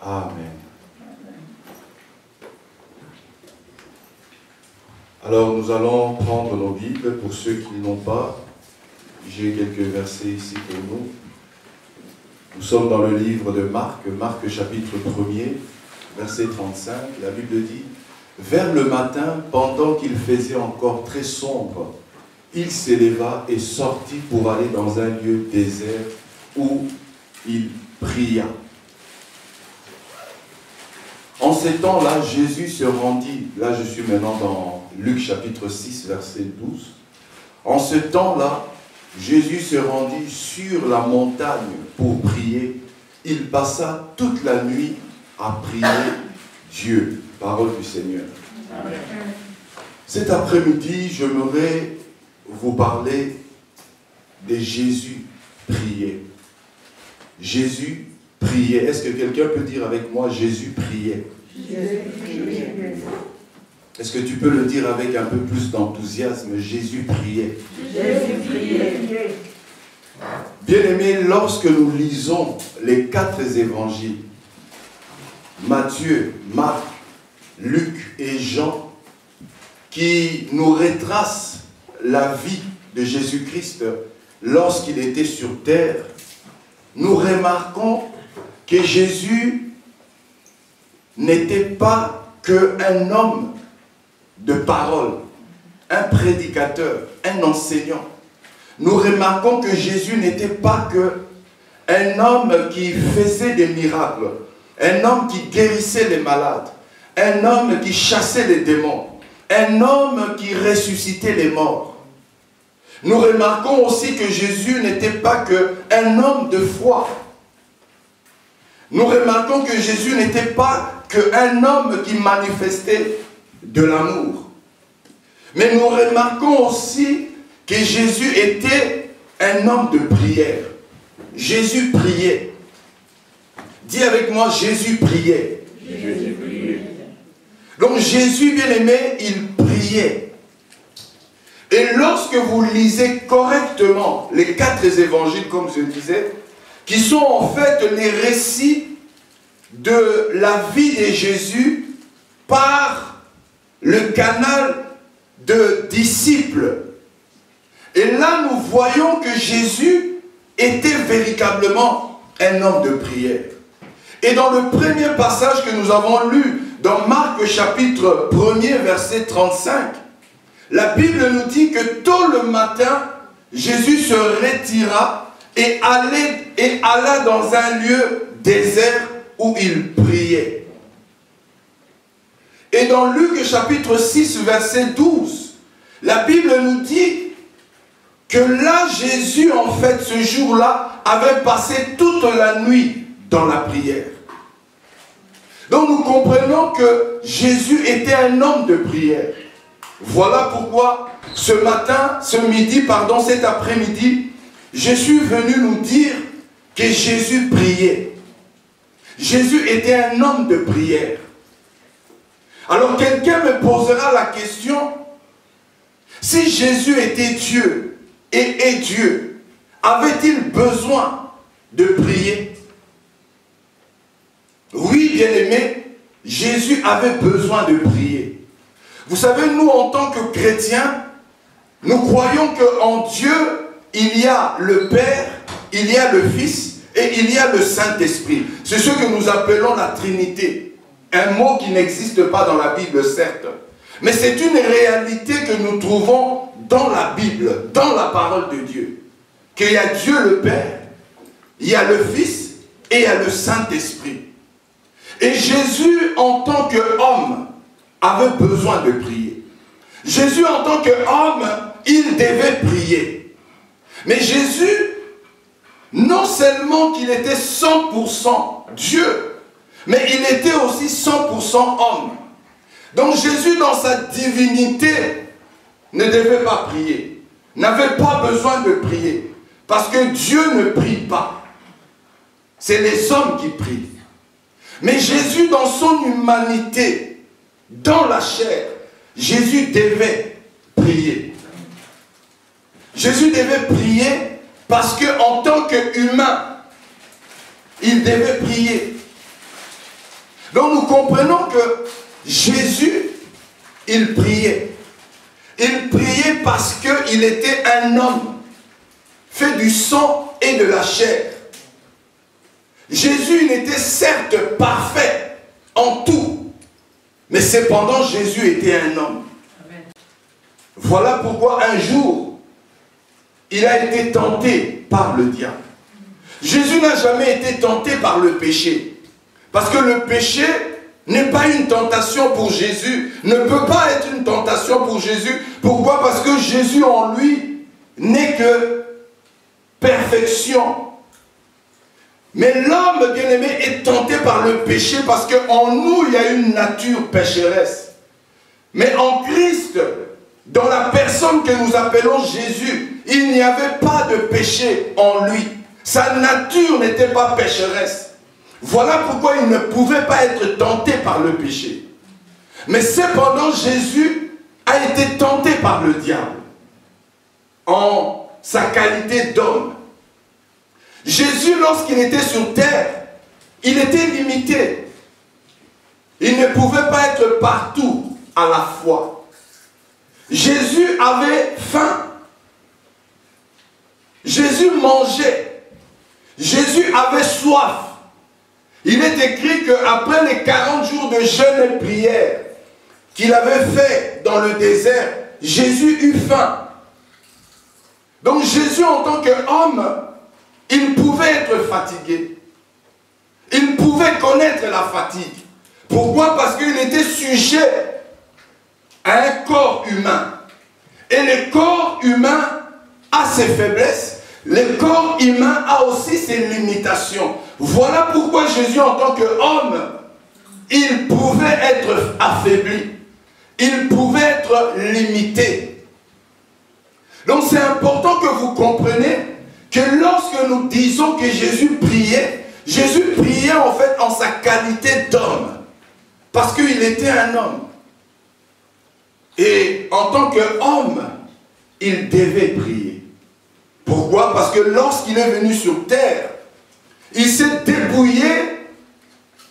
Amen. Alors nous allons prendre nos Bibles. Pour ceux qui n'ont pas, j'ai quelques versets ici pour nous. Nous sommes dans le livre de Marc, Marc chapitre 1er, verset 35. La Bible dit: vers le matin, pendant qu'il faisait encore très sombre, il s'éleva et sortit pour aller dans un lieu désert où il pria. En ces temps-là, Jésus se rendit, là je suis maintenant dans Luc chapitre 6, verset 12. En ce temps-là, Jésus se rendit sur la montagne pour prier. Il passa toute la nuit à prier Dieu. Parole du Seigneur. Amen. Cet après-midi, j'aimerais vous parler de Jésus prier. Jésus priait. Est-ce que quelqu'un peut dire avec moi Jésus priait? Jésus priait. Est-ce que tu peux le dire avec un peu plus d'enthousiasme? Jésus priait. Jésus priait. Bien-aimés, lorsque nous lisons les 4 évangiles, Matthieu, Marc, Luc et Jean, qui nous retracent la vie de Jésus-Christ lorsqu'il était sur terre, nous remarquons que Jésus n'était pas qu'un homme de parole, un prédicateur, un enseignant. Nous remarquons que Jésus n'était pas qu'un homme qui faisait des miracles, un homme qui guérissait les malades, un homme qui chassait les démons, un homme qui ressuscitait les morts. Nous remarquons aussi que Jésus n'était pas qu'un homme de foi. Nous remarquons que Jésus n'était pas qu'un homme qui manifestait de l'amour. Mais nous remarquons aussi que Jésus était un homme de prière. Jésus priait. Dis avec moi, Jésus priait. Jésus priait. Donc Jésus, bien-aimé, il priait. Et lorsque vous lisez correctement les 4 évangiles, comme je disais, qui sont en fait les récits de la vie de Jésus par le canal de disciples. Et là, nous voyons que Jésus était véritablement un homme de prière. Et dans le premier passage que nous avons lu, dans Marc chapitre 1er, verset 35, la Bible nous dit que tôt le matin, Jésus se retira et alla dans un lieu désert où il priait. Et dans Luc chapitre 6, verset 12, la Bible nous dit que là, Jésus, en fait, ce jour-là, avait passé toute la nuit dans la prière. Donc nous comprenons que Jésus était un homme de prière. Voilà pourquoi cet après-midi, je suis venu nous dire que Jésus priait. Jésus était un homme de prière. Alors quelqu'un me posera la question, si Jésus était Dieu et est Dieu, avait-il besoin de prier? Oui, bien-aimé, Jésus avait besoin de prier. Vous savez, nous, en tant que chrétiens, nous croyons qu'en Dieu, il y a le Père, il y a le Fils et il y a le Saint-Esprit. C'est ce que nous appelons la Trinité. Un mot qui n'existe pas dans la Bible, certes. Mais c'est une réalité que nous trouvons dans la Bible, dans la parole de Dieu. Qu'il y a Dieu le Père, il y a le Fils et il y a le Saint-Esprit. Et Jésus, en tant qu'homme, avait besoin de prier. Jésus, en tant qu'homme, il devait prier. Mais Jésus, non seulement qu'il était 100% Dieu, mais il était aussi 100% homme. Donc Jésus, dans sa divinité, ne devait pas prier, n'avait pas besoin de prier, parce que Dieu ne prie pas. C'est les hommes qui prient. Mais Jésus, dans son humanité, dans la chair, Jésus devait prier. Jésus devait prier parce qu'en tant qu'humain, il devait prier. Donc nous comprenons que Jésus, il priait. Il priait parce qu'il était un homme fait du sang et de la chair. Jésus, il était certes parfait en tout, mais cependant Jésus était un homme. Amen. Voilà pourquoi un jour, il a été tenté par le diable. Jésus n'a jamais été tenté par le péché. Parce que le péché n'est pas une tentation pour Jésus, ne peut pas être une tentation pour Jésus. Pourquoi? Parce que Jésus en lui n'est que perfection. Mais l'homme bien-aimé est tenté par le péché parce qu'en nous il y a une nature pécheresse. Mais en Christ, dans la personne que nous appelons Jésus, il n'y avait pas de péché en lui. Sa nature n'était pas pécheresse. Voilà pourquoi il ne pouvait pas être tenté par le péché. Mais cependant, Jésus a été tenté par le diable en sa qualité d'homme. Jésus, lorsqu'il était sur terre, il était limité. Il ne pouvait pas être partout à la fois. Jésus avait faim. Jésus mangeait. Jésus avait soif. Il est écrit qu'après les 40 jours de jeûne et prière qu'il avait fait dans le désert, Jésus eut faim. Donc Jésus, en tant qu'homme, il pouvait être fatigué. Il pouvait connaître la fatigue. Pourquoi? Parce qu'il était sujet à un corps humain. Et le corps humain a ses faiblesses. Le corps humain a aussi ses limitations. Voilà pourquoi Jésus, en tant qu'homme, il pouvait être affaibli. Il pouvait être limité. Donc c'est important que vous compreniez que lorsque nous disons que Jésus priait en fait en sa qualité d'homme. Parce qu'il était un homme. Et en tant qu'homme, il devait prier. Pourquoi? Parce que lorsqu'il est venu sur terre, il s'est dépouillé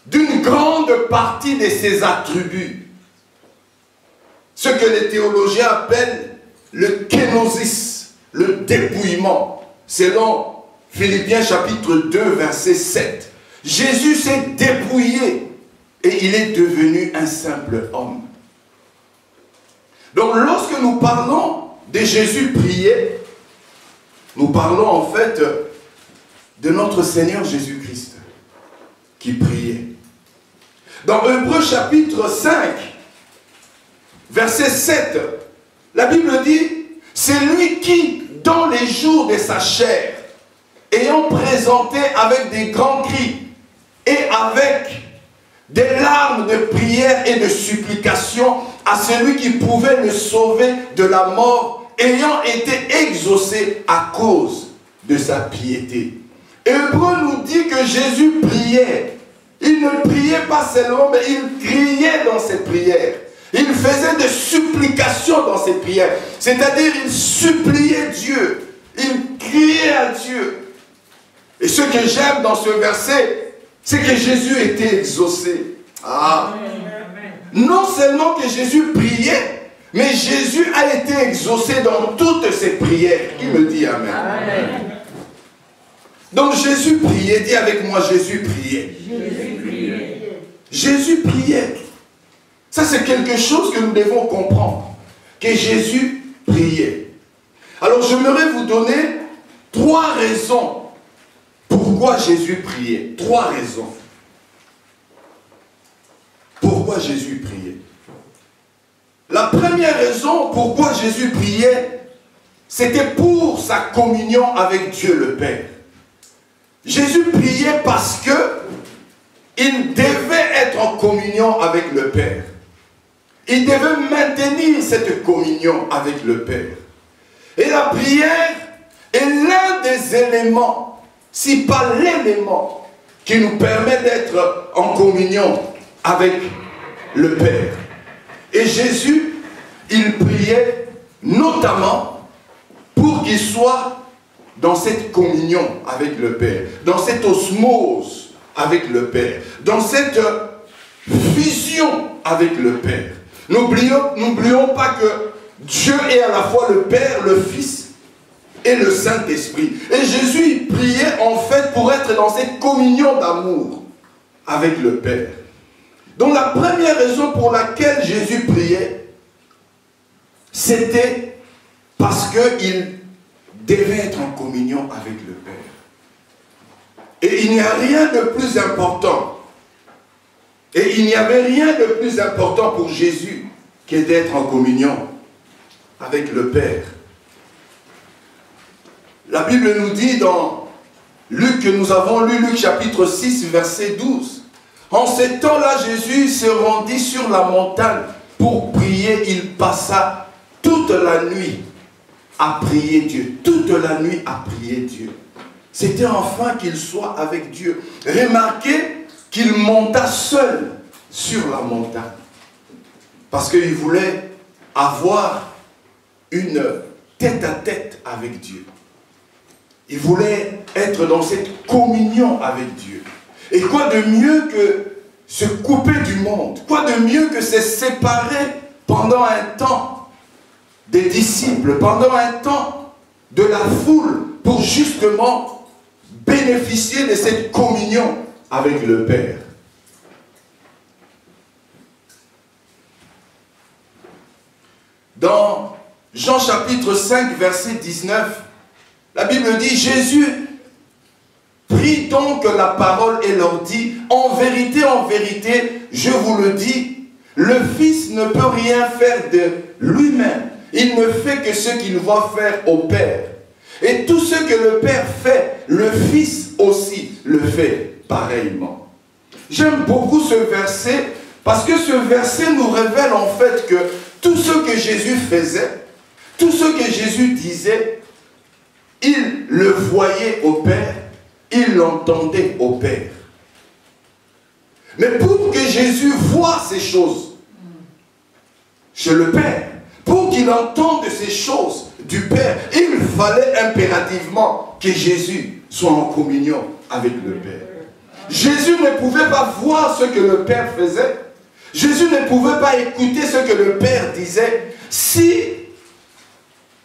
d'une grande partie de ses attributs. Ce que les théologiens appellent le kénosis, le dépouillement. Selon Philippiens chapitre 2, verset 7. Jésus s'est dépouillé et il est devenu un simple homme. Donc lorsque nous parlons de Jésus prier, nous parlons en fait de notre Seigneur Jésus-Christ qui priait. Dans Hébreux chapitre 5, verset 7, la Bible dit, c'est lui qui, dans les jours de sa chair, ayant présenté avec des grands cris et avec des larmes de prière et de supplication à celui qui pouvait le sauver de la mort, ayant été exaucé à cause de sa piété. Hébreu nous dit que Jésus priait. Il ne priait pas seulement, mais il criait dans ses prières. Il faisait des supplications dans ses prières. C'est-à-dire, il suppliait Dieu. Il criait à Dieu. Et ce que j'aime dans ce verset, c'est que Jésus était exaucé. Ah. Non seulement que Jésus priait, mais Jésus a été exaucé dans toutes ses prières. Qui me dit Amen? Amen. Donc Jésus priait. Dis avec moi, Jésus priait. Jésus priait. Jésus priait. Ça, c'est quelque chose que nous devons comprendre. Que Jésus priait. Alors, j'aimerais vous donner 3 raisons pourquoi Jésus priait. 3 raisons. Pourquoi Jésus priait. La première raison pourquoi Jésus priait, c'était pour sa communion avec Dieu le Père. Jésus priait parce que il devait être en communion avec le Père. Il devait maintenir cette communion avec le Père. Et la prière est l'un des éléments, si pas l'élément, qui nous permet d'être en communion avec le Père. Et Jésus, il priait notamment pour qu'il soit dans cette communion avec le Père, dans cette osmose avec le Père, dans cette vision avec le Père. N'oublions pas que Dieu est à la fois le Père, le Fils et le Saint-Esprit. Et Jésus priait en fait pour être dans cette communion d'amour avec le Père. Donc la première raison pour laquelle Jésus priait, c'était parce qu'il devait être en communion avec le Père. Et il n'y a rien de plus important. Et il n'y avait rien de plus important pour Jésus que d'être en communion avec le Père. La Bible nous dit dans Luc, que nous avons lu, Luc chapitre 6, verset 12. En ces temps-là, Jésus se rendit sur la montagne pour prier. Il passa toute la nuit à prier Dieu. Toute la nuit à prier Dieu. C'était enfin qu'il soit avec Dieu. Remarquez qu'il monta seul sur la montagne. Parce qu'il voulait avoir une tête-à-tête avec Dieu. Il voulait être dans cette communion avec Dieu. Et quoi de mieux que se couper du monde? Quoi de mieux que se séparer pendant un temps des disciples, pendant un temps de la foule, pour justement bénéficier de cette communion avec le Père. Dans Jean chapitre 5, verset 19, la Bible dit, Jésus prit donc la parole et leur dit, en vérité, je vous le dis, le Fils ne peut rien faire de lui-même. Il ne fait que ce qu'il voit faire au Père. Et tout ce que le Père fait, le Fils aussi le fait pareillement. J'aime beaucoup ce verset parce que ce verset nous révèle en fait que tout ce que Jésus faisait, tout ce que Jésus disait, il le voyait au Père, il l'entendait au Père. Mais pour que Jésus voie ces choses chez le Père, pour qu'il entende ces choses du Père, il fallait impérativement que Jésus soit en communion avec le Père. Jésus ne pouvait pas voir ce que le Père faisait. Jésus ne pouvait pas écouter ce que le Père disait si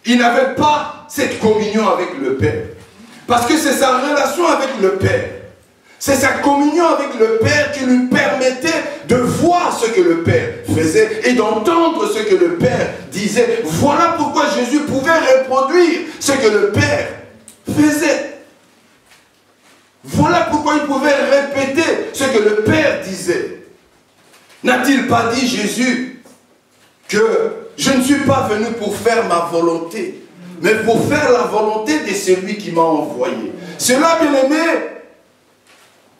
il n'avait pas cette communion avec le Père. Parce que c'est sa relation avec le Père. C'est sa communion avec le Père qui lui permettait de voir ce que le Père faisait et d'entendre ce que le Père disait. Voilà pourquoi Jésus pouvait reproduire ce que le Père faisait. Voilà pourquoi il pouvait répéter ce que le Père disait. N'a-t-il pas dit Jésus que je ne suis pas venu pour faire ma volonté, mais pour faire la volonté de celui qui m'a envoyé? Cela, bien aimé,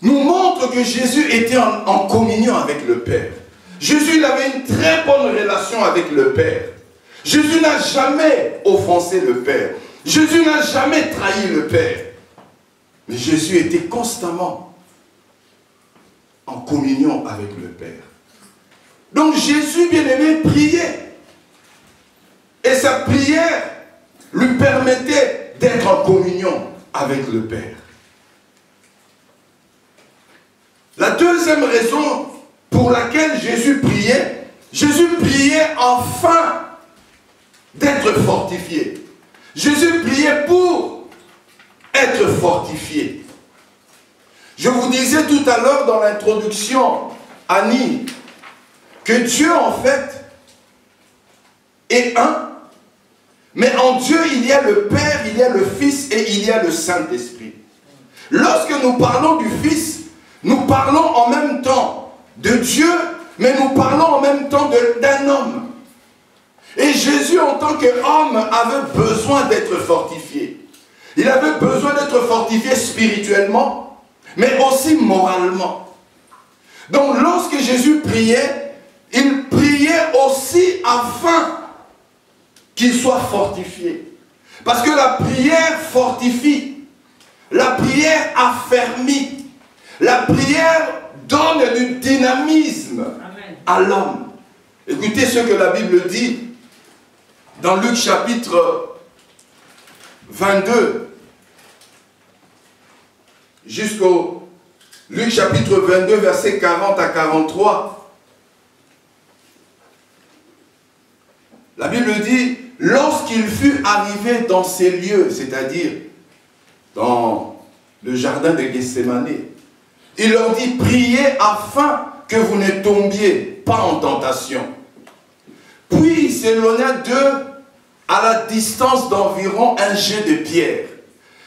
nous montre que Jésus était en communion avec le Père. Jésus il avait une très bonne relation avec le Père. Jésus n'a jamais offensé le Père. Jésus n'a jamais trahi le Père. Mais Jésus était constamment en communion avec le Père. Donc Jésus, bien-aimé, priait. Et sa prière lui permettait d'être en communion avec le Père. La deuxième raison pour laquelle Jésus priait afin d'être fortifié. Jésus priait pour être fortifié. Je vous disais tout à l'heure dans l'introduction, Annie, que Dieu en fait est un, mais en Dieu il y a le Père, il y a le Fils et il y a le Saint-Esprit. Lorsque nous parlons du Fils, nous parlons en même temps de Dieu, mais nous parlons en même temps d'un homme. Et Jésus, en tant qu'homme, avait besoin d'être fortifié. Il avait besoin d'être fortifié spirituellement, mais aussi moralement. Donc, lorsque Jésus priait, il priait aussi afin qu'il soit fortifié. Parce que la prière fortifie, la prière affermit. La prière donne du dynamisme à l'homme. Écoutez ce que la Bible dit dans Luc chapitre 22 jusqu'au Luc chapitre 22 versets 40 à 43. lorsqu'il fut arrivé dans ces lieux, c'est-à-dire dans le jardin de Gethsémane, il leur dit, priez afin que vous ne tombiez pas en tentation. Puis il s'éloigna d'eux à la distance d'environ un jet de pierre.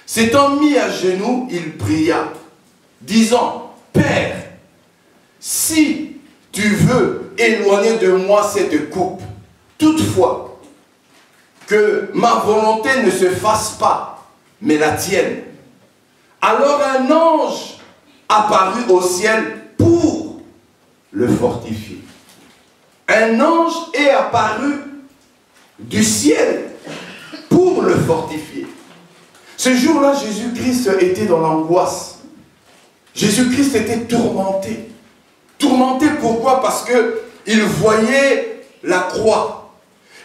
S'étant mis à genoux, il pria, disant, Père, si tu veux éloigner de moi cette coupe, toutefois, que ma volonté ne se fasse pas, mais la tienne. Alors un ange apparut au ciel pour le fortifier. Un ange est apparu du ciel pour le fortifier. Ce jour-là, Jésus-Christ était dans l'angoisse. Jésus-Christ était tourmenté. Tourmenté pourquoi? Parce qu'il voyait la croix.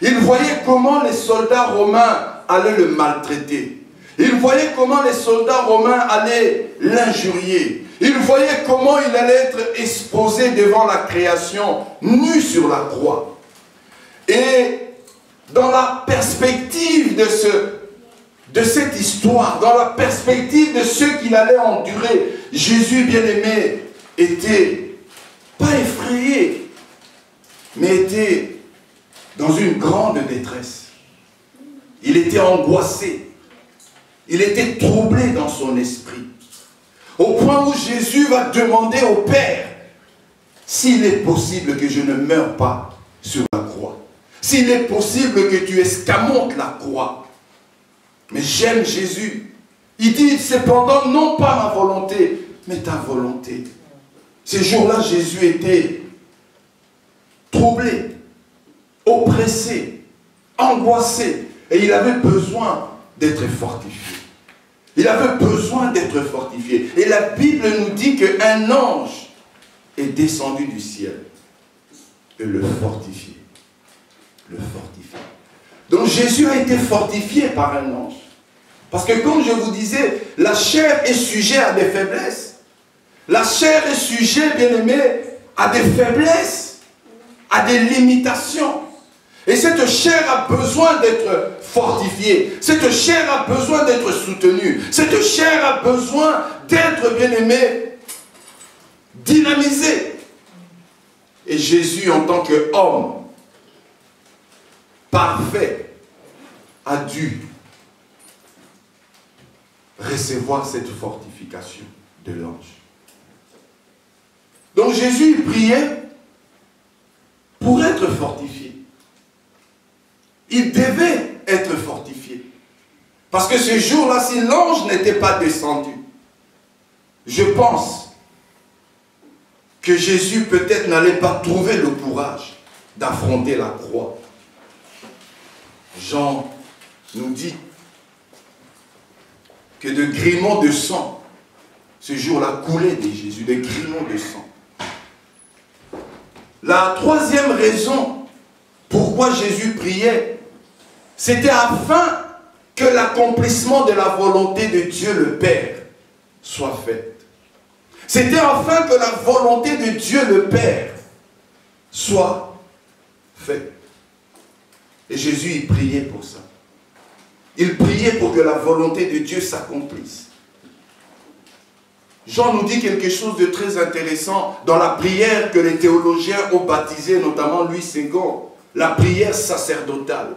Il voyait comment les soldats romains allaient le maltraiter. Il voyait comment les soldats romains allaient l'injurier. Il voyait comment il allait être exposé devant la création, nu sur la croix. Et dans la perspective de cette histoire, dans la perspective de ce qu'il allait endurer, Jésus bien-aimé était pas effrayé, mais était dans une grande détresse. Il était angoissé. Il était troublé dans son esprit. Au point où Jésus va demander au Père s'il est possible que je ne meure pas sur la croix. S'il est possible que tu escamotes la croix. Mais j'aime Jésus. Il dit cependant non pas ma volonté, mais ta volonté. Ces jours-là, Jésus était troublé, oppressé, angoissé. Et il avait besoin d'être fortifié. Il avait besoin d'être fortifié. Et la Bible nous dit qu'un ange est descendu du ciel et le fortifié. Le fortifié. Donc Jésus a été fortifié par un ange. Parce que comme je vous disais, la chair est sujet à des faiblesses. La chair est sujet, bien aimé, à des faiblesses, à des limitations. Et cette chair a besoin d'être fortifiée. Cette chair a besoin d'être soutenue. Cette chair a besoin d'être, bien aimé, dynamisée. Et Jésus, en tant qu'homme parfait, a dû recevoir cette fortification de l'ange. Donc Jésus priait pour être fortifié. Il devait être fortifié. Parce que ce jour-là, si l'ange n'était pas descendu, je pense que Jésus peut-être n'allait pas trouver le courage d'affronter la croix. Jean nous dit que de grimons de sang, ce jour-là, coulaient de Jésus, des grimons de sang. La troisième raison pourquoi Jésus priait, c'était afin que l'accomplissement de la volonté de Dieu le Père soit fait. C'était afin que la volonté de Dieu le Père soit faite. Et Jésus, il priait pour ça. Il priait pour que la volonté de Dieu s'accomplisse. Jean nous dit quelque chose de très intéressant dans la prière que les théologiens ont baptisée, notamment Louis Segond, la prière sacerdotale,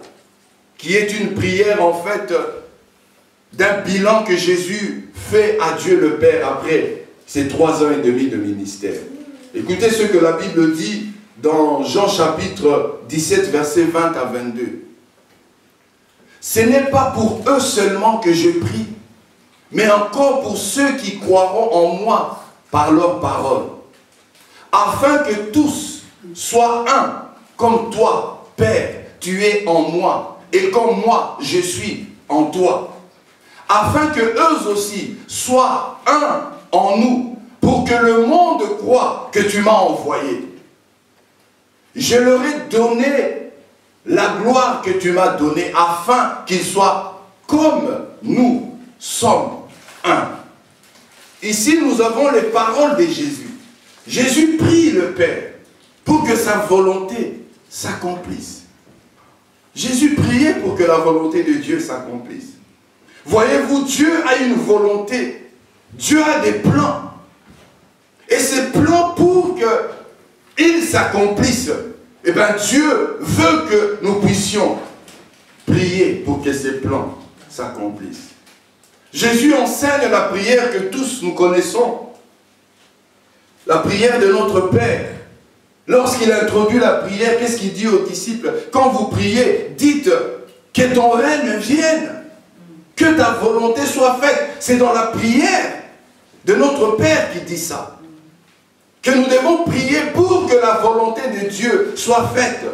qui est une prière en fait d'un bilan que Jésus fait à Dieu le Père après ses 3 ans et demi de ministère. Écoutez ce que la Bible dit dans Jean chapitre 17, versets 20 à 22. Ce n'est pas pour eux seulement que je prie, mais encore pour ceux qui croiront en moi par leur parole, afin que tous soient un, comme toi, Père, tu es en moi, et comme moi, je suis en toi, afin que eux aussi soient un en nous, pour que le monde croie que tu m'as envoyé. Je leur ai donné la gloire que tu m'as donnée, afin qu'ils soient comme nous sommes un. Ici, nous avons les paroles de Jésus. Jésus prie le Père pour que sa volonté s'accomplisse. Jésus priait pour que la volonté de Dieu s'accomplisse. Voyez-vous, Dieu a une volonté. Dieu a des plans. Et ces plans, pour qu'ils s'accomplissent, eh bien Dieu veut que nous puissions prier pour que ces plans s'accomplissent. Jésus enseigne la prière que tous nous connaissons. La prière de notre Père. Lorsqu'il introduit la prière, qu'est-ce qu'il dit aux disciples? Quand vous priez, dites que ton règne vienne, que ta volonté soit faite. C'est dans la prière de notre Père qui dit ça. Que nous devons prier pour que la volonté de Dieu soit faite.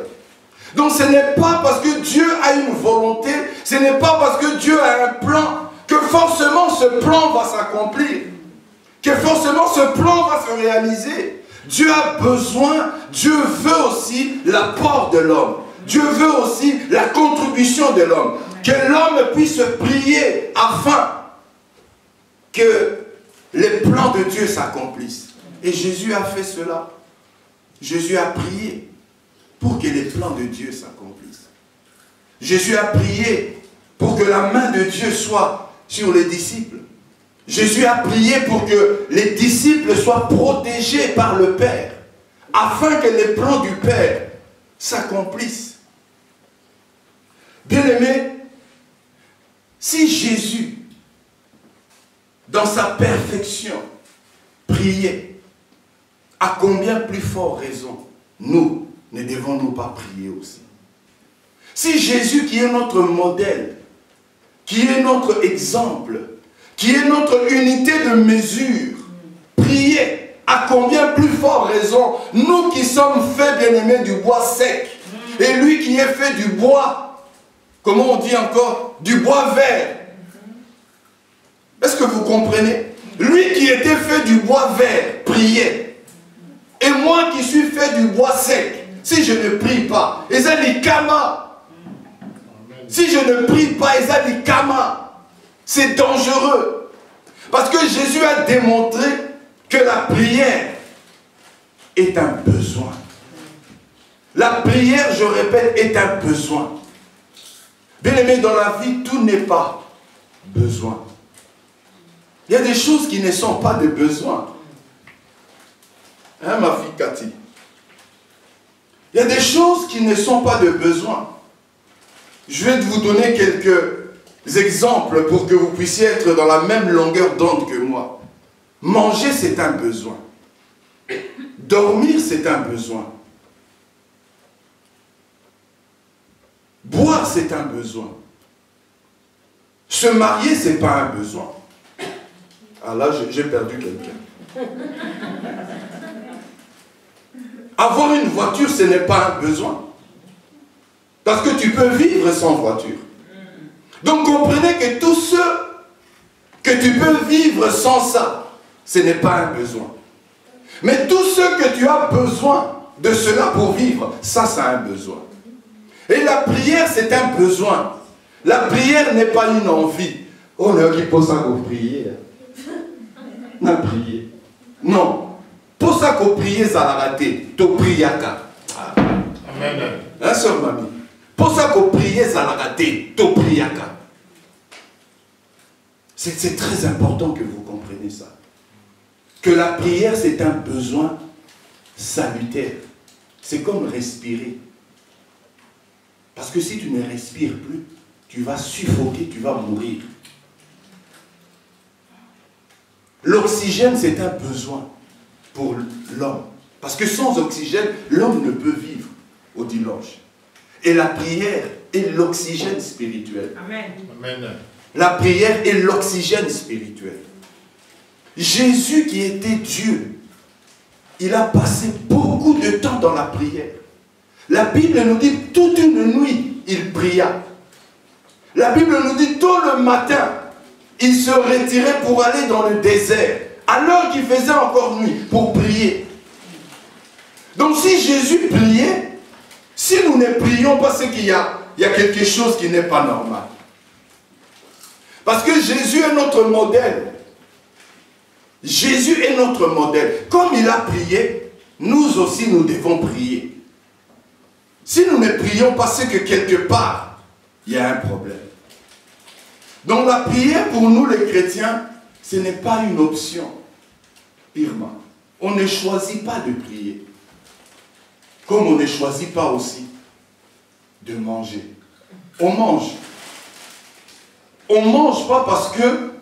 Donc ce n'est pas parce que Dieu a une volonté, ce n'est pas parce que Dieu a un plan, que forcément ce plan va s'accomplir. Que forcément ce plan va se réaliser. Dieu a besoin, Dieu veut aussi l'apport de l'homme. Dieu veut aussi la contribution de l'homme. Que l'homme puisse prier afin que les plans de Dieu s'accomplissent. Et Jésus a fait cela. Jésus a prié pour que les plans de Dieu s'accomplissent. Jésus a prié pour que la main de Dieu soit sur les disciples. Jésus a prié pour que les disciples soient protégés par le Père, afin que les plans du Père s'accomplissent. Bien-aimés, si Jésus, dans sa perfection, priait, à combien plus forte raison, nous ne devons-nous pas prier aussi? Si Jésus, qui est notre modèle, qui est notre exemple, qui est notre unité de mesure, priait, à combien plus forte raison, nous qui sommes faits, bien-aimés, du bois sec, et lui qui est fait du bois, comment on dit encore, du bois vert. Est-ce que vous comprenez? Lui qui était fait du bois vert, priait. Et moi qui suis fait du bois sec, si je ne prie pas, et ça dit kama. Si je ne prie pas, et ça dit kama. C'est dangereux. Parce que Jésus a démontré que la prière est un besoin. La prière, je répète, est un besoin. Bien aimé, dans la vie, tout n'est pas besoin. Il y a des choses qui ne sont pas des besoins. Hein, ma fille Cathy? Il y a des choses qui ne sont pas de besoin. Je vais vous donner quelques exemples pour que vous puissiez être dans la même longueur d'onde que moi. Manger, c'est un besoin. Dormir, c'est un besoin. Boire, c'est un besoin. Se marier, ce n'est pas un besoin. Ah là, j'ai perdu quelqu'un. Avoir une voiture, ce n'est pas un besoin. Parce que tu peux vivre sans voiture. Donc comprenez que tout ce que tu peux vivre sans ça, ce n'est pas un besoin. Mais tout ce que tu as besoin de cela pour vivre, ça, c'est un besoin. Et la prière, c'est un besoin. La prière n'est pas une envie. Oh, là, qui pose ça pour prier. Non, prier. Non. Pour ça qu'on prie, ça l'a raté. To priaka. Amen. Hein, sœur mamie? Pour ça qu'on prie, ça l'a raté. To priaka. C'est très important que vous compreniez ça. Que la prière, c'est un besoin salutaire. C'est comme respirer. Parce que si tu ne respires plus, tu vas suffoquer, tu vas mourir. L'oxygène, c'est un besoin pour l'homme. Parce que sans oxygène, l'homme ne peut vivre au dimanche. Et la prière est l'oxygène spirituel. Amen. Amen. La prière est l'oxygène spirituel. Jésus qui était Dieu, il a passé beaucoup de temps dans la prière. La Bible nous dit toute une nuit, il pria. La Bible nous dit tôt le matin, il se retirait pour aller dans le désert, alors qu'il faisait encore nuit, pour prier. Donc si Jésus priait, si nous ne prions pas, c'est qu'il y a quelque chose qui n'est pas normal. Parce que Jésus est notre modèle. Jésus est notre modèle. Comme il a prié, nous aussi nous devons prier. Si nous ne prions pas, c'est que quelque part, il y a un problème. Donc la prière pour nous les chrétiens, ce n'est pas une option. Irma, on ne choisit pas de prier. Comme on ne choisit pas aussi de manger. On mange. On ne mange pas parce que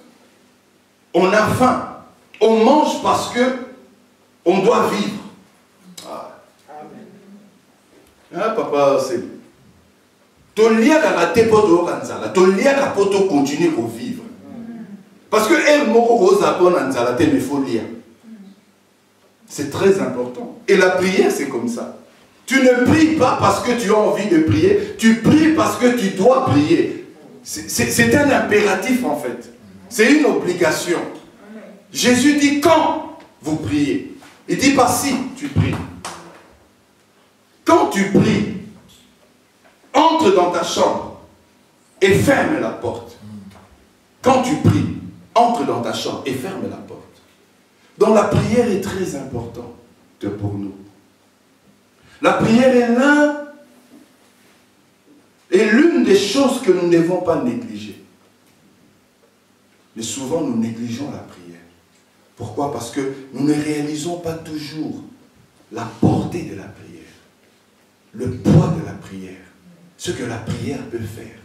on a faim. On mange parce que on doit vivre. Ah. Hein, papa, c'est... Tolia la tepoto kanzala, tolia la poto continue à vivre. Parce que elle moko zapon anzala te me faut lire. C'est très important. Et la prière c'est comme ça. Tu ne pries pas parce que tu as envie de prier, tu pries parce que tu dois prier. C'est un impératif en fait. C'est une obligation. Jésus dit quand vous priez. Il ne dit pas si tu pries. Quand tu pries, entre dans ta chambre et ferme la porte. Quand tu pries, entre dans ta chambre et ferme la porte. Donc la prière est très importante pour nous. La prière est l'une des choses que nous ne devons pas négliger. Mais souvent nous négligeons la prière. Pourquoi? Parce que nous ne réalisons pas toujours la portée de la prière, le poids de la prière, ce que la prière peut faire.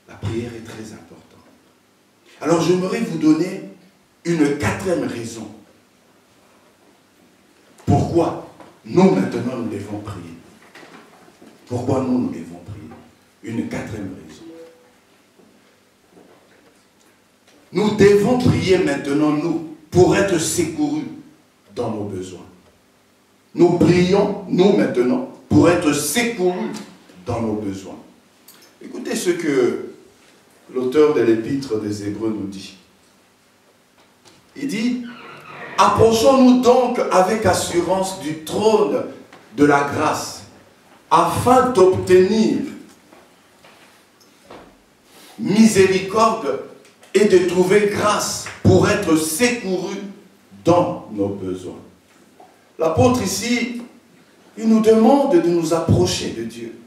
La prière est très importante. Alors j'aimerais vous donner une quatrième raison. Pourquoi nous maintenant nous devons prier? Pourquoi nous devons prier? Une quatrième raison. Nous devons prier maintenant, nous, pour être secourus dans nos besoins. Nous prions, nous maintenant, pour être secourus dans nos besoins. Écoutez ce que l'auteur de l'épître des Hébreux nous dit. Il dit, approchons-nous donc avec assurance du trône de la grâce, afin d'obtenir miséricorde et de trouver grâce pour être secourus dans nos besoins. L'apôtre ici, il nous demande de nous approcher de Dieu.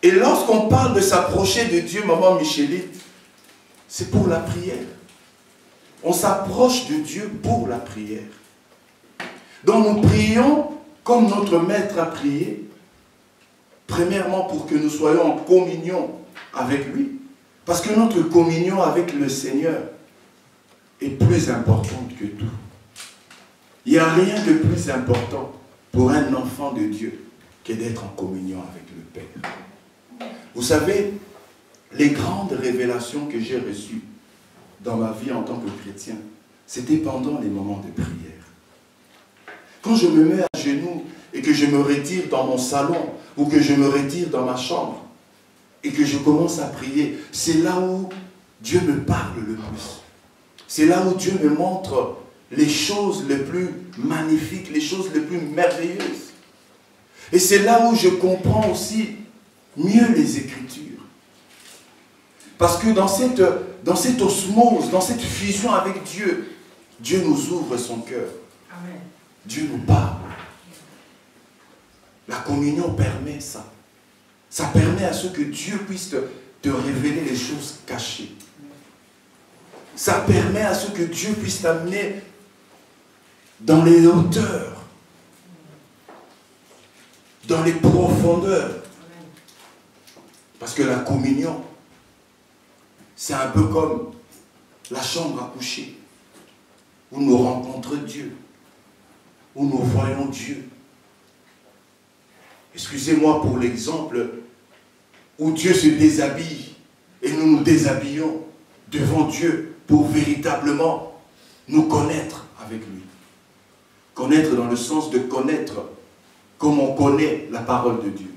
Et lorsqu'on parle de s'approcher de Dieu, maman Michelite, c'est pour la prière. On s'approche de Dieu pour la prière. Donc nous prions comme notre maître a prié, premièrement pour que nous soyons en communion avec lui, parce que notre communion avec le Seigneur est plus importante que tout. Il n'y a rien de plus important pour un enfant de Dieu que d'être en communion avec le Père. Vous savez, les grandes révélations que j'ai reçues dans ma vie en tant que chrétien, c'était pendant les moments de prière. Quand je me mets à genoux et que je me retire dans mon salon ou que je me retire dans ma chambre et que je commence à prier, c'est là où Dieu me parle le plus. C'est là où Dieu me montre les choses les plus magnifiques, les choses les plus merveilleuses. Et c'est là où je comprends aussi mieux les Écritures. Parce que dans cette osmose, dans cette fusion avec Dieu, Dieu nous ouvre son cœur. Amen. Dieu nous parle. La communion permet ça. Ça permet à ce que Dieu puisse te révéler les choses cachées. Ça permet à ce que Dieu puisse t'amener dans les hauteurs, dans les profondeurs. Parce que la communion, c'est un peu comme la chambre à coucher, où nous rencontrons Dieu, où nous voyons Dieu. Excusez-moi pour l'exemple où Dieu se déshabille et nous nous déshabillons devant Dieu pour véritablement nous connaître avec lui. Connaître dans le sens de connaître comme on connaît la parole de Dieu.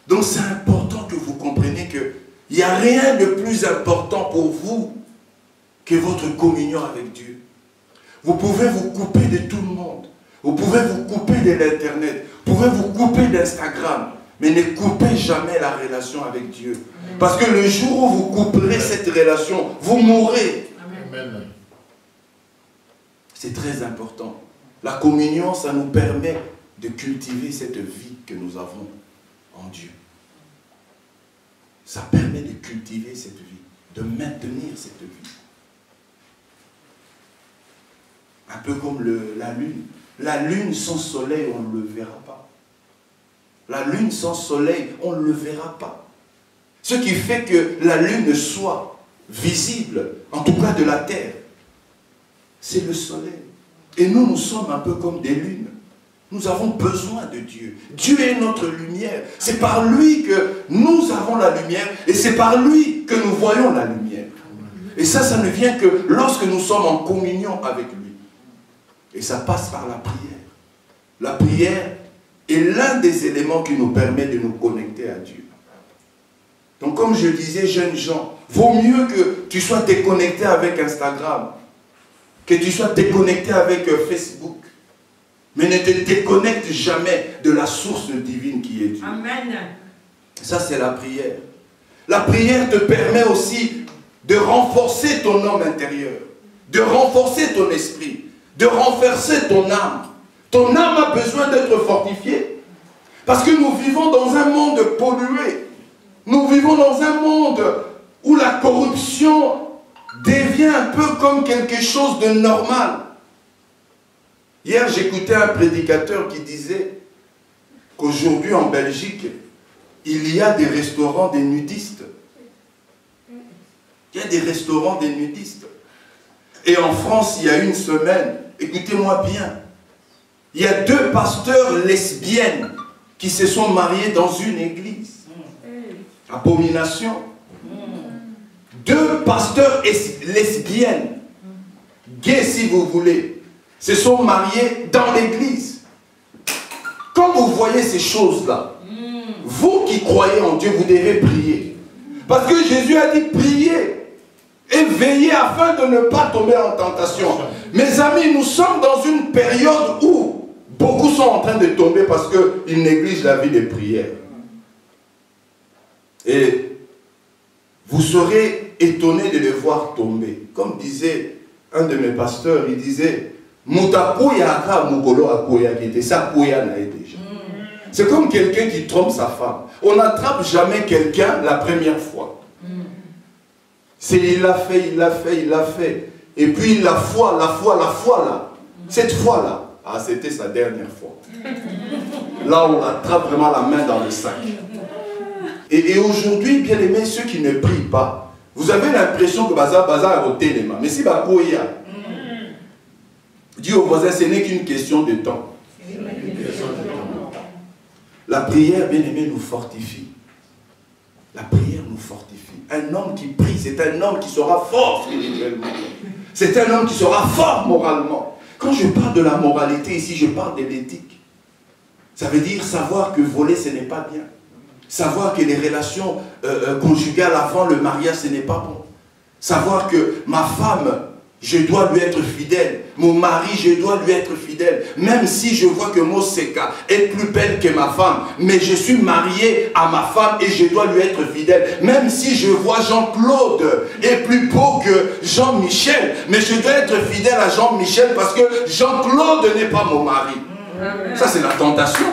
Donc c'est important que vous compreniez qu'il n'y a rien de plus important pour vous que votre communion avec Dieu. Vous pouvez vous couper de tout le monde. Vous pouvez vous couper de l'Internet. Vous pouvez vous couper d'Instagram. Mais ne coupez jamais la relation avec Dieu. Parce que le jour où vous couperez cette relation, vous mourrez. Amen. C'est très important. La communion, ça nous permet de cultiver cette vie que nous avons en Dieu. Ça permet de cultiver cette vie, de maintenir cette vie. Un peu comme la lune. La lune sans soleil, on ne le verra pas. La lune sans soleil, on ne le verra pas. Ce qui fait que la lune soit visible, en tout cas de la terre, c'est le soleil. Et nous, nous sommes un peu comme des lunes. Nous avons besoin de Dieu. Dieu est notre lumière. C'est par lui que nous avons la lumière et c'est par lui que nous voyons la lumière. Et ça ne vient que lorsque nous sommes en communion avec lui. Et ça passe par la prière. La prière est l'un des éléments qui nous permet de nous connecter à Dieu. Donc comme je disais, jeunes gens, vaut mieux que tu sois déconnecté avec Instagram, que tu sois déconnecté avec Facebook. Mais ne te déconnecte jamais de la source divine qui est Dieu. Amen. Ça, c'est la prière. La prière te permet aussi de renforcer ton homme intérieur, de renforcer ton esprit, de renforcer ton âme. Ton âme a besoin d'être fortifiée. Parce que nous vivons dans un monde pollué. Nous vivons dans un monde où la corruption devient un peu comme quelque chose de normal. Hier, j'écoutais un prédicateur qui disait qu'aujourd'hui en Belgique, il y a des restaurants des nudistes. Il y a des restaurants des nudistes. Et en France, il y a une semaine, écoutez-moi bien, il y a 2 pasteurs lesbiennes qui se sont mariées dans une église. Abomination. 2 pasteurs lesbiennes, gays si vous voulez, se sont mariés dans l'église. Quand vous voyez ces choses-là, vous qui croyez en Dieu, vous devez prier. Parce que Jésus a dit priez et veillez afin de ne pas tomber en tentation. Mes amis, nous sommes dans une période où beaucoup sont en train de tomber parce qu'ils négligent la vie de prière. Et vous serez étonnés de les voir tomber. Comme disait un de mes pasteurs, il disait c'est comme quelqu'un qui trompe sa femme. On n'attrape jamais quelqu'un la première fois. C'est il l'a fait, il l'a fait, il l'a fait. Et puis la fois là. Cette fois-là, ah, c'était sa dernière fois. Là, on attrape vraiment la main dans le sac. Et aujourd'hui, bien aimés, ceux qui ne prient pas, vous avez l'impression que Bazar a ôté les mains. Mais si Bakoya, dis au voisin, ce n'est qu'une question de temps. La prière, bien aimé, nous fortifie. La prière nous fortifie. Un homme qui prie, c'est un homme qui sera fort spirituellement. C'est un homme qui sera fort moralement. Quand je parle de la moralité ici, je parle de l'éthique. Ça veut dire savoir que voler, ce n'est pas bien. Savoir que les relations conjugales avant le mariage, ce n'est pas bon. Savoir que ma femme, je dois lui être fidèle. Mon mari, je dois lui être fidèle. Même si je vois que Moseka est plus belle que ma femme. Mais je suis marié à ma femme et je dois lui être fidèle. Même si je vois Jean-Claude est plus beau que Jean-Michel. Mais je dois être fidèle à Jean-Michel parce que Jean-Claude n'est pas mon mari. Ça, c'est la tentation.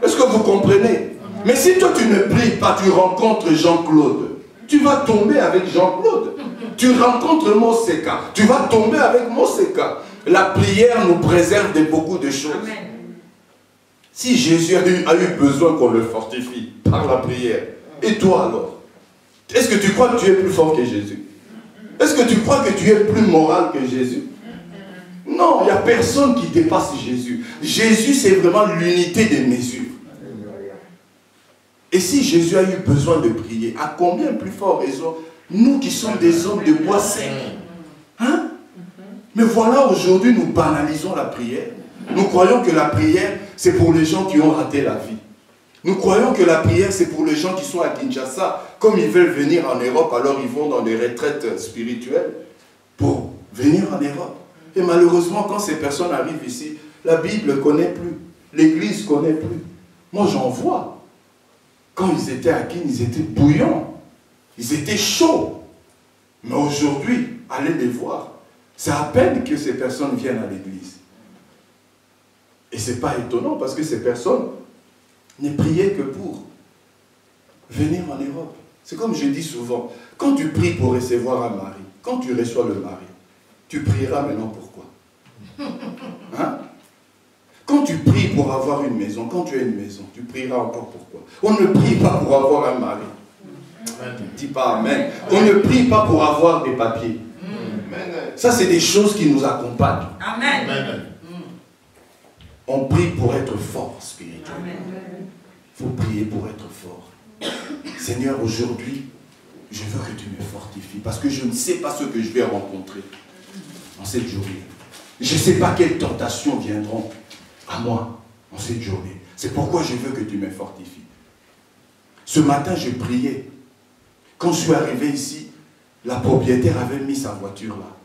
Est-ce que vous comprenez? Mais si toi, tu ne pries pas, tu rencontres Jean-Claude. Tu vas tomber avec Jean-Claude. Tu rencontres Moseka, tu vas tomber avec Moseka. La prière nous préserve de beaucoup de choses. Amen. Si Jésus a eu besoin qu'on le fortifie par la prière, et toi alors? Est-ce que tu crois que tu es plus fort que Jésus? Est-ce que tu crois que tu es plus moral que Jésus? Non, il n'y a personne qui dépasse Jésus. Jésus, c'est vraiment l'unité des mesures. Et si Jésus a eu besoin de prier, à combien plus fort raison nous qui sommes des hommes de bois sec? Hein? Mais voilà, aujourd'hui, nous banalisons la prière. Nous croyons que la prière, c'est pour les gens qui ont raté la vie. Nous croyons que la prière, c'est pour les gens qui sont à Kinshasa. Comme ils veulent venir en Europe, alors ils vont dans des retraites spirituelles pour venir en Europe. Et malheureusement, quand ces personnes arrivent ici, la Bible ne connaît plus. L'Église ne connaît plus. Moi, j'en vois. Quand ils étaient à Kin, ils étaient bouillants. Ils étaient chauds. Mais aujourd'hui, allez les voir. C'est à peine que ces personnes viennent à l'église. Et ce n'est pas étonnant parce que ces personnes ne priaient que pour venir en Europe. C'est comme je dis souvent, quand tu pries pour recevoir un mari, quand tu reçois le mari, tu prieras maintenant pourquoi? Hein? Quand tu pries pour avoir une maison, quand tu as une maison, tu prieras encore pourquoi? On ne prie pas pour avoir un mari. Dis pas amen. On ne prie pas pour avoir des papiers. Ça, c'est des choses qui nous accompagnent. Amen. On prie pour être fort spirituellement. Il faut prier pour être fort. Seigneur, aujourd'hui, je veux que tu me fortifies parce que je ne sais pas ce que je vais rencontrer en cette journée. Je ne sais pas quelles tentations viendront à moi en cette journée. C'est pourquoi je veux que tu me fortifies. Ce matin, je priais. Quand je suis arrivé ici, la propriétaire avait mis sa voiture là.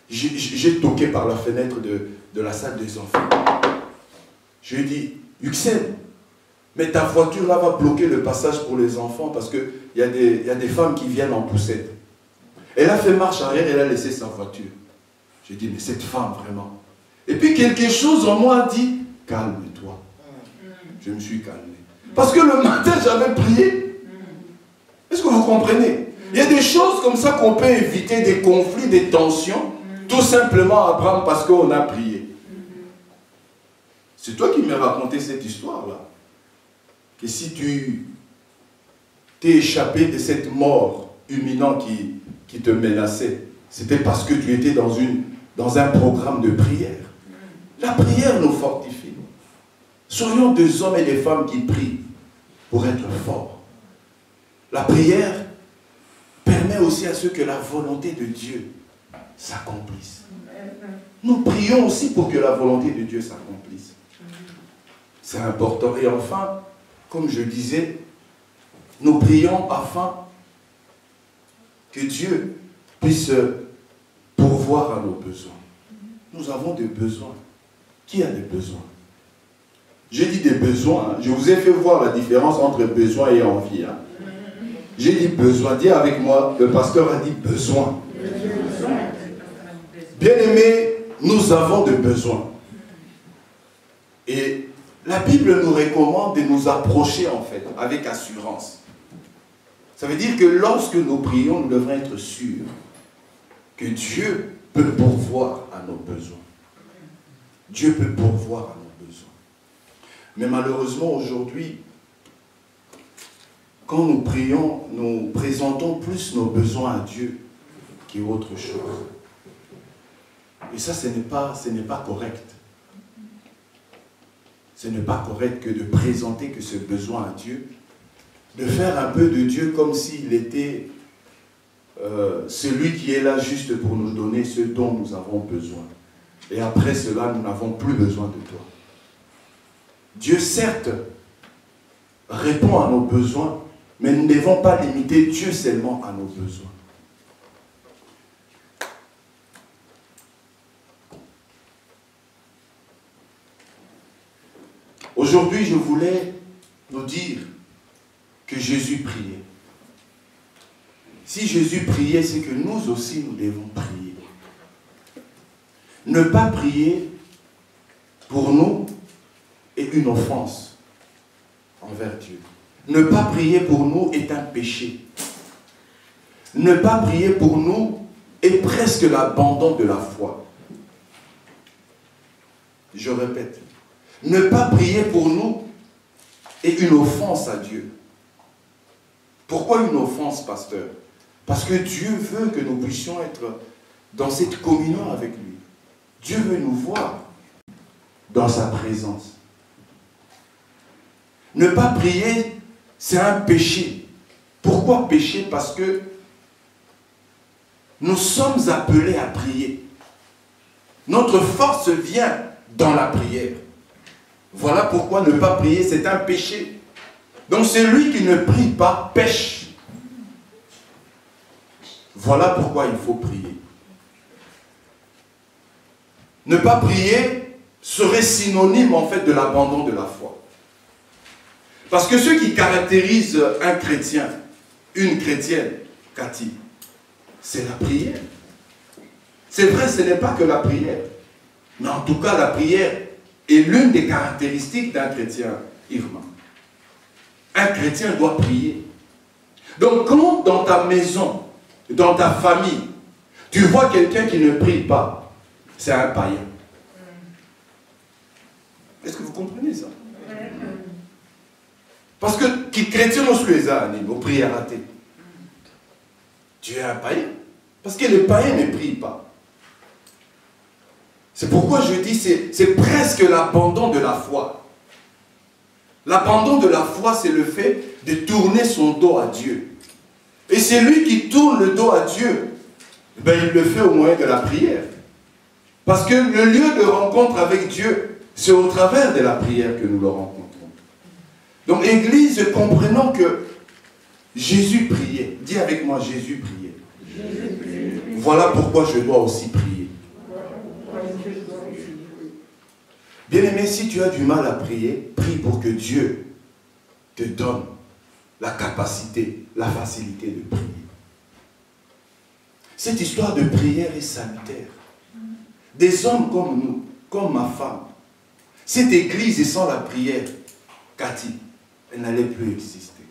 J'ai toqué par la fenêtre de la salle des enfants. Je lui ai dit, Yuxel, mais ta voiture là va bloquer le passage pour les enfants parce qu'il y a des femmes qui viennent en poussette. Elle a fait marche arrière, elle a laissé sa voiture. J'ai dit, mais cette femme vraiment. Et puis quelque chose en moi a dit, calme-toi. Je me suis calmé. Parce que le matin, j'avais prié. Est-ce que vous comprenez? Il y a des choses comme ça qu'on peut éviter, des conflits, des tensions, tout simplement, Abraham, parce qu'on a prié. C'est toi qui m'as raconté cette histoire-là. Que si tu t'es échappé de cette mort imminente qui te menaçait, c'était parce que tu étais dans un programme de prière. La prière nous fortifie. Soyons des hommes et des femmes qui prient pour être forts. La prière permet aussi à ce que la volonté de Dieu s'accomplisse. Nous prions aussi pour que la volonté de Dieu s'accomplisse. C'est important. Et enfin, comme je disais, nous prions afin que Dieu puisse pourvoir à nos besoins. Nous avons des besoins. Qui a des besoins? J'ai dit des besoins. Je vous ai fait voir la différence entre besoin et envie. J'ai dit besoin. Dis avec moi, le pasteur a dit besoin. Bien-aimés, nous avons des besoins. Et la Bible nous recommande de nous approcher en fait avec assurance. Ça veut dire que lorsque nous prions, nous devons être sûrs que Dieu peut pourvoir à nos besoins. Dieu peut pourvoir à nos besoins. Mais malheureusement aujourd'hui, quand nous prions, nous présentons plus nos besoins à Dieu qu'autre chose. Et ça, ce n'est pas correct. Ce n'est pas correct que de présenter que ce besoin à Dieu, de faire un peu de Dieu comme s'il était celui qui est là juste pour nous donner ce dont nous avons besoin. Et après cela, nous n'avons plus besoin de toi. Dieu, certes, répond à nos besoins, mais nous ne devons pas limiter Dieu seulement à nos besoins. Aujourd'hui, je voulais nous dire que Jésus priait. Si Jésus priait, c'est que nous aussi, nous devons prier. Ne pas prier, pour nous, est une offense envers Dieu. Ne pas prier pour nous est un péché. Ne pas prier pour nous est presque l'abandon de la foi. Je répète. Ne pas prier pour nous est une offense à Dieu. Pourquoi une offense, pasteur? Parce que Dieu veut que nous puissions être dans cette communion avec lui. Dieu veut nous voir dans sa présence. Ne pas prier, c'est un péché. Pourquoi péché? Parce que nous sommes appelés à prier. Notre force vient dans la prière. Voilà pourquoi ne pas prier, c'est un péché. Donc celui qui ne prie pas pêche. Voilà pourquoi il faut prier. Ne pas prier serait synonyme en fait de l'abandon de la foi. Parce que ce qui caractérise un chrétien, une chrétienne, Cathy, c'est la prière. C'est vrai, ce n'est pas que la prière. Mais en tout cas, la prière est l'une des caractéristiques d'un chrétien, Irma. Un chrétien doit prier. Donc quand dans ta maison, dans ta famille, tu vois quelqu'un qui ne prie pas, c'est un païen. Est-ce que vous comprenez ça? Parce que qui chrétien nous suit ça, au prière raté. Tu es un païen. Parce que les païens ne prient pas. C'est pourquoi je dis c'est presque l'abandon de la foi. L'abandon de la foi, c'est le fait de tourner son dos à Dieu. Et c'est lui qui tourne le dos à Dieu. Ben, il le fait au moyen de la prière. Parce que le lieu de rencontre avec Dieu, c'est au travers de la prière que nous le rencontrons. Donc, Église, comprenons que Jésus priait. Dis avec moi, Jésus priait. Jésus priait. Voilà pourquoi je dois aussi prier. Bien-aimé, si tu as du mal à prier, prie pour que Dieu te donne la capacité, la facilité de prier. Cette histoire de prière est salutaire. Des hommes comme nous, comme ma femme, cette église et sans la prière, Cathy, elle n'allait plus exister.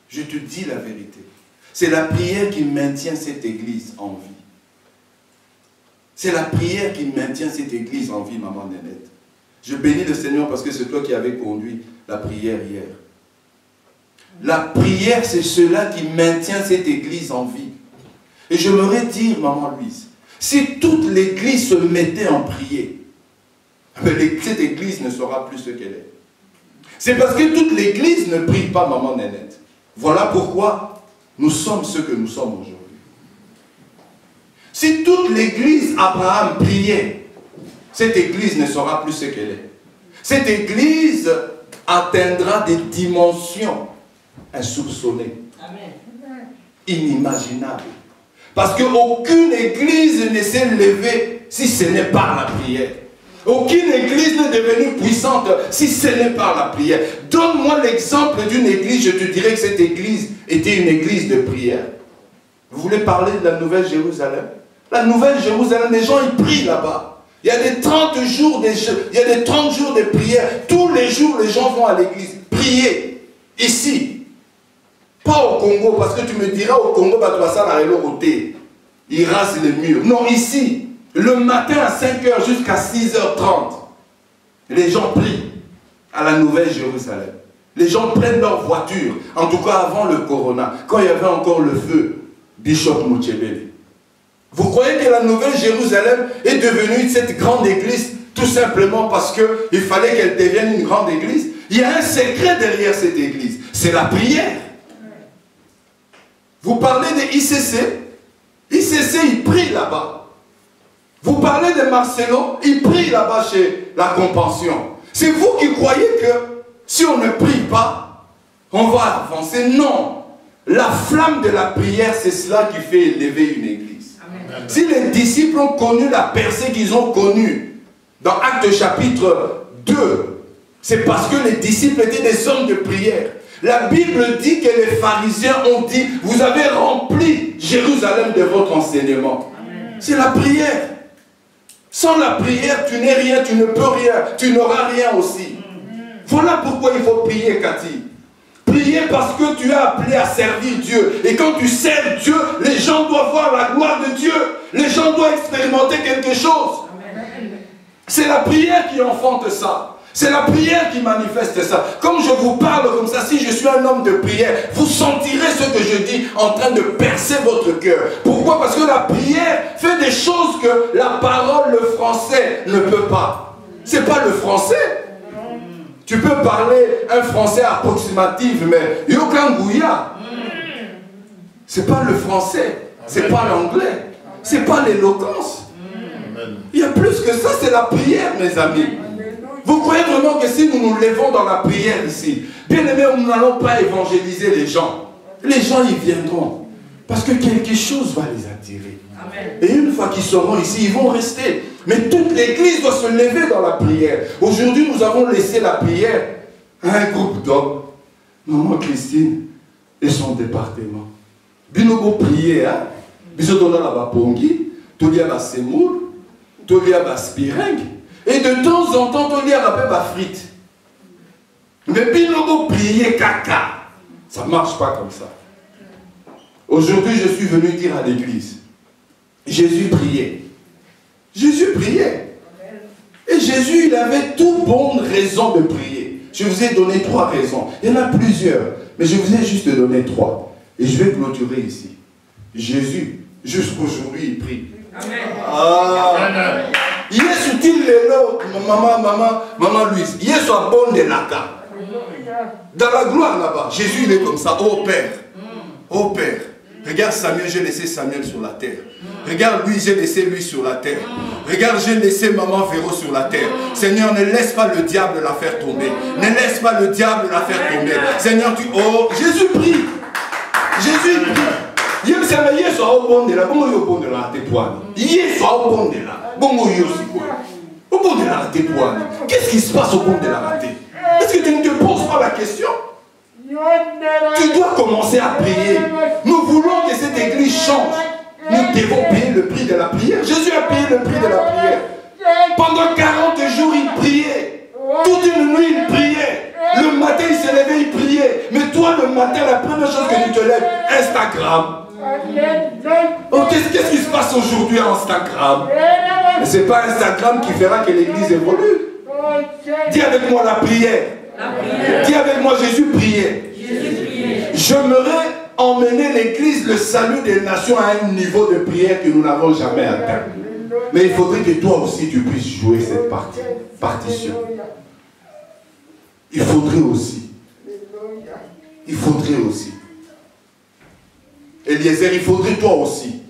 Je te dis la vérité. C'est la prière qui maintient cette église en vie. C'est la prière qui maintient cette église en vie, maman Nénette. Je bénis le Seigneur parce que c'est toi qui avais conduit la prière hier. La prière, c'est cela qui maintient cette église en vie. Et je j'aimerais dire, maman Louise, si toute l'église se mettait en prière, cette église ne sera plus ce qu'elle est. C'est parce que toute l'église ne prie pas, maman Nénette. Voilà pourquoi nous sommes ce que nous sommes aujourd'hui. Si toute l'église Abraham priait, cette église ne sera plus ce qu'elle est. Cette église atteindra des dimensions insoupçonnées, inimaginables. Parce qu'aucune église ne s'est levée si ce n'est par la prière. Aucune église n'est devenue puissante si ce n'est par la prière. Donne-moi l'exemple d'une église, je te dirais que cette église était une église de prière. Vous voulez parler de la Nouvelle Jérusalem? La Nouvelle Jérusalem, les gens ils prient là-bas. Il y a des 30 jours de prière. Tous les jours, les gens vont à l'église. Prier. Ici. Pas au Congo, parce que tu me diras au Congo, bah, tu vas ça dans le côté. Ils rasent les murs. Non, ici. Le matin à 5h jusqu'à 6h30. Les gens prient à la Nouvelle Jérusalem. Les gens prennent leur voiture. En tout cas, avant le corona. Quand il y avait encore le feu. Bishop Moutchebele. Vous croyez que la Nouvelle Jérusalem est devenue cette grande église tout simplement parce qu'il fallait qu'elle devienne une grande église? Il y a un secret derrière cette église. C'est la prière. Vous parlez de ICC. ICC, il prie là-bas. Vous parlez de Marcelo, il prie là-bas chez la Compassion. C'est vous qui croyez que si on ne prie pas, on va avancer. Non. La flamme de la prière, c'est cela qui fait élever une église. Amen. Si les disciples ont connu la percée qu'ils ont connue dans Actes chapitre 2, c'est parce que les disciples étaient des hommes de prière. La Bible dit que les pharisiens ont dit, vous avez rempli Jérusalem de votre enseignement. C'est la prière. Sans la prière, tu n'es rien, tu ne peux rien, tu n'auras rien aussi. Voilà pourquoi il faut prier, Cathy. Prier parce que tu es appelé à servir Dieu. Et quand tu sers Dieu, les gens doivent voir la gloire de Dieu. Les gens doivent expérimenter quelque chose. C'est la prière qui enfante ça. C'est la prière qui manifeste ça. Comme je vous parle comme ça, si je suis un homme de prière, vous sentirez ce que je dis en train de percer votre cœur. Pourquoi? Parce que la prière fait des choses que la parole, le français, ne peut pas. C'est pas le français. Tu peux parler un français approximatif, mais Yokangouya. C'est pas le français. C'est pas l'anglais. C'est pas l'éloquence. Il y a plus que ça, c'est la prière, mes amis. Vous croyez vraiment que si nous nous levons dans la prière ici, bien aimé, nous n'allons pas évangéliser les gens. Les gens, ils viendront. Parce que quelque chose va les attirer. Amen. Et une fois qu'ils seront ici, ils vont rester. Mais toute l'église doit se lever dans la prière. Aujourd'hui, nous avons laissé la prière à un groupe d'hommes. Maman Christine et son département. Binogo prier, hein? Bisotona la bapongi, tolia la semour, tolia la spiring. Et de temps en temps, on dit à la ma frite. Mais puis nous prier caca. Ça ne marche pas comme ça. Aujourd'hui, je suis venu dire à l'église, Jésus priait. Jésus priait. Et Jésus, il avait toute bonne raison de prier. Je vous ai donné 3 raisons. Il y en a plusieurs, mais je vous ai juste donné 3. Et je vais clôturer ici. Jésus, jusqu'aujourd'hui, il prie. Amen. Ah. Il est sous-il maman Louise. Il est sur bon de l'aka. Dans la gloire là-bas, Jésus, il est comme ça. Oh Père. Oh Père. Regarde Samuel, j'ai laissé Samuel sur la terre. Regarde lui, j'ai laissé lui sur la terre. Regarde, j'ai laissé maman Véro sur la terre. Seigneur, ne laisse pas le diable la faire tomber. Ne laisse pas le diable la faire tomber. Seigneur, tu... Oh, Jésus prie. Jésus prie. Il me semble qu'il est au bon de la. Comment il est au bon de la tépoine? Il est au bon de la. Comment il est aussi quoi? Au bon de la tépoine. Qu'est-ce qui se passe au bon de la raté? Est-ce que tu ne te poses pas la question? Tu dois commencer à prier. Nous voulons que cette église change. Nous devons payer le prix de la prière. Jésus a payé le prix de la prière. Pendant 40 jours, il priait. Toute une nuit, il priait. Le matin, il se levait, il priait. Mais toi, le matin, la première chose que tu te lèves, Instagram. Oh, qu'est-ce qui se passe aujourd'hui à Instagram? Ce n'est pas Instagram qui fera que l'église évolue. Dis avec moi la prière. Dis avec moi, Jésus priait. J'aimerais emmener l'église, le salut des nations à un niveau de prière que nous n'avons jamais atteint. Mais il faudrait que toi aussi tu puisses jouer cette partition. Il faudrait aussi. Il faudrait aussi. Eliezer, il faudrait toi aussi.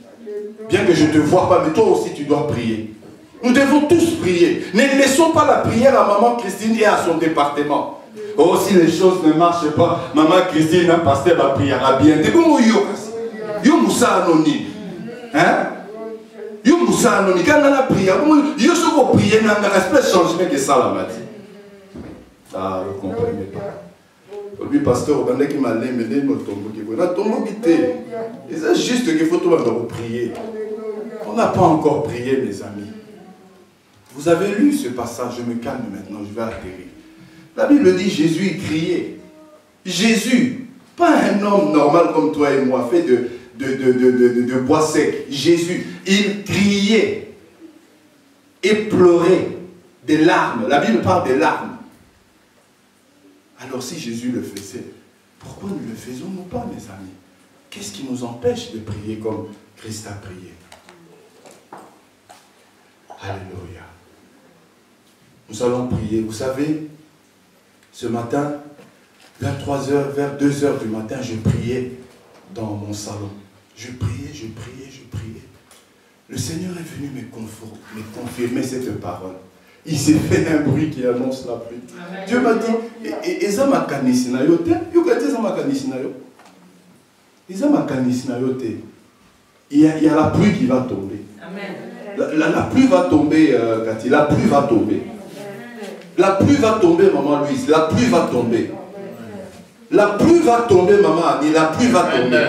Bien que je ne te vois pas, mais toi aussi tu dois prier. Nous devons tous prier. Ne laissons pas la prière à maman Christine et à son département. Oh, si les choses ne marchent pas, maman Christine, un pasteur va prier à bien. Yo Moussa Anoni. Hein? Yo Moussa Anoni. Quand on a prié, yo se va prier, on a un espèce de changement que ça la m'a dit. Ah, vous ne comprenez pas. Le pasteur, on a qui m'a dit, mais il m'a tombé. On a tombé qui était. C'est juste qu'il faut tout le monde prier. On n'a pas encore prié, mes amis. Vous avez lu ce passage, je me calme maintenant, je vais atterrir. La Bible dit Jésus il criait. Jésus, pas un homme normal comme toi et moi, fait de bois sec. Jésus, il criait et pleurait des larmes. La Bible parle des larmes. Alors si Jésus le faisait, pourquoi ne le faisons-nous pas, mes amis? Qu'est-ce qui nous empêche de prier comme Christ a prié? Alléluia. Nous allons prier. Vous savez, ce matin, vers 3h, vers 2h du matin, je priais dans mon salon. Je priais, je priais, je priais. Le Seigneur est venu me confirmer cette parole. Il s'est fait un bruit qui annonce la pluie. Amen. Dieu m'a dit, il y a la pluie qui va tomber. Amen. La pluie va tomber, Cathy, la pluie va tomber. La pluie va tomber, maman Louise, la pluie va tomber. La pluie va tomber, maman Annie, la pluie va tomber.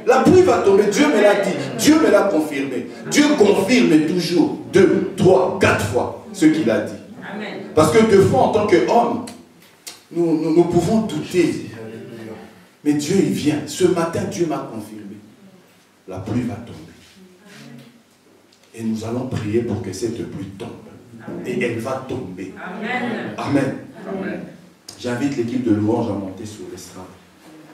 La pluie va tomber, Dieu me l'a dit, Dieu me l'a confirmé. Dieu confirme toujours 2, 3, 4 fois ce qu'il a dit. Amen. Parce que de fois, en tant qu'homme, nous pouvons douter. Mais Dieu, il vient. Ce matin, Dieu m'a confirmé. La pluie va tomber. Et nous allons prier pour que cette pluie tombe. Amen. Et elle va tomber. Amen. Amen. Amen. J'invite l'équipe de louange à monter sur l'estrade.